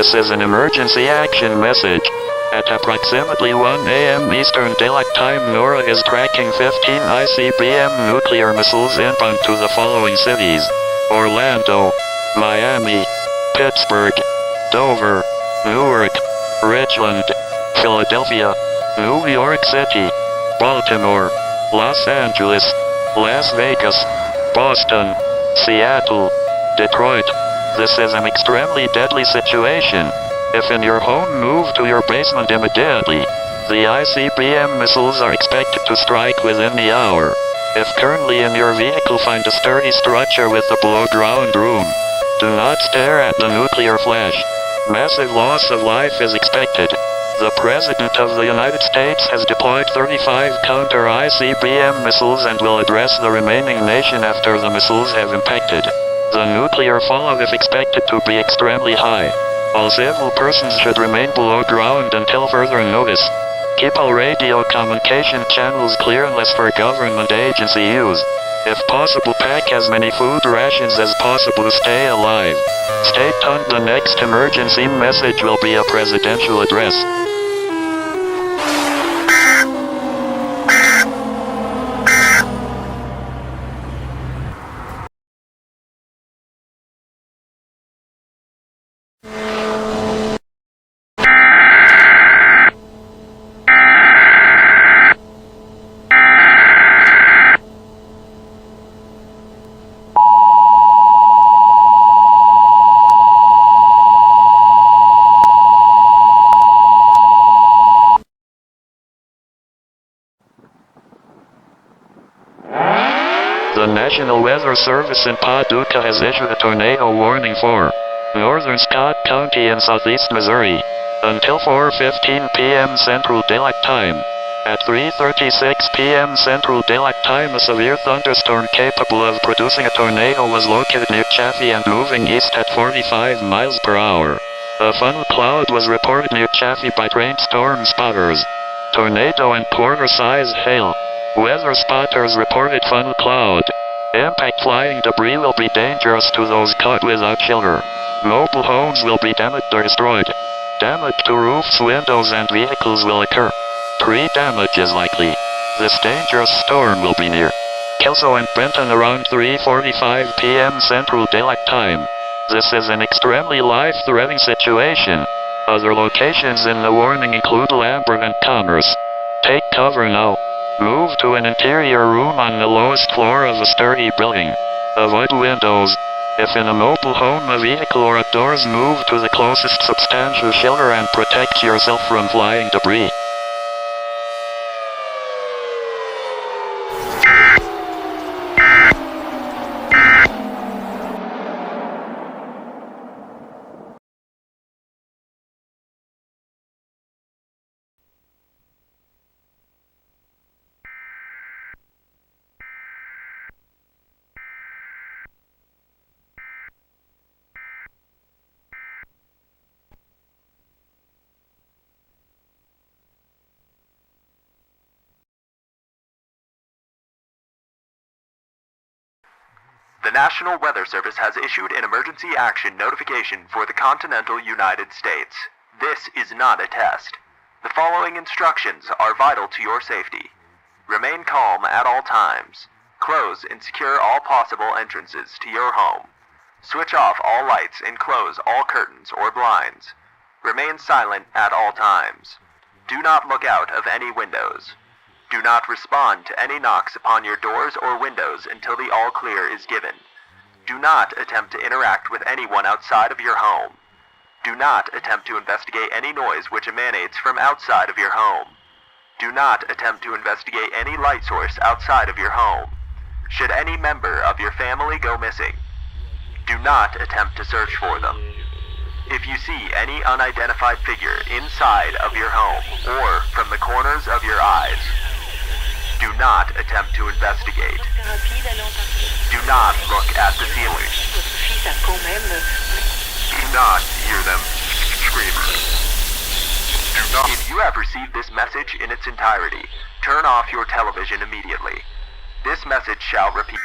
This is an emergency action message. At approximately 1 a.m. Eastern Daylight Time, NORAD is tracking 15 ICBM nuclear missiles inbound to the following cities: Orlando, Miami, Pittsburgh, Dover, Newark, Richland, Philadelphia, New York City, Baltimore, Los Angeles, Las Vegas, Boston, Seattle, Detroit. This is an extremely deadly situation. If in your home, move to your basement immediately. The ICBM missiles are expected to strike within the hour. If currently in your vehicle, find a sturdy structure with a below-ground room. Do not stare at the nuclear flash. Massive loss of life is expected. The President of the United States has deployed 35 counter-ICBM missiles and will address the remaining nation after the missiles have impacted. The nuclear fallout is expected to be extremely high. All civil persons should remain below ground until further notice. Keep all radio communication channels clear unless for government agency use. If possible, pack as many food rations as possible to stay alive. Stay tuned, the next emergency message will be a presidential address. The National Weather Service in Paducah has issued a tornado warning for northern Scott County in southeast Missouri until 4:15 p.m. Central Daylight Time. At 3:36 p.m. Central Daylight Time, a severe thunderstorm capable of producing a tornado was located near Chaffee and moving east at 45 miles per hour. A funnel cloud was reported near Chaffee by trained storm spotters. Tornado and quarter-size hail. Weather spotters reported funnel cloud. Impact flying debris will be dangerous to those caught without shelter. Mobile homes will be damaged or destroyed. Damage to roofs, windows, and vehicles will occur. Tree damage is likely. This dangerous storm will be near Kelso and Benton around 3:45 p.m. Central Daylight Time. This is an extremely life-threatening situation. Other locations in the warning include Lambert and Commerce. Take cover now. Move to an interior room on the lowest floor of a sturdy building. Avoid windows. If in a mobile home, a vehicle, or outdoors, move to the closest substantial shelter and protect yourself from flying debris. The National Weather Service has issued an emergency action notification for the continental United States. This is not a test. The following instructions are vital to your safety. Remain calm at all times. Close and secure all possible entrances to your home. Switch off all lights and close all curtains or blinds. Remain silent at all times. Do not look out of any windows. Do not respond to any knocks upon your doors or windows until the all clear is given. Do not attempt to interact with anyone outside of your home. Do not attempt to investigate any noise which emanates from outside of your home. Do not attempt to investigate any light source outside of your home. Should any member of your family go missing, do not attempt to search for them. If you see any unidentified figure inside of your home or from the corners of your eyes, do not attempt to investigate. Do not look at the ceiling. Do not hear them screaming. If you have received this message in its entirety, turn off your television immediately. This message shall repeat.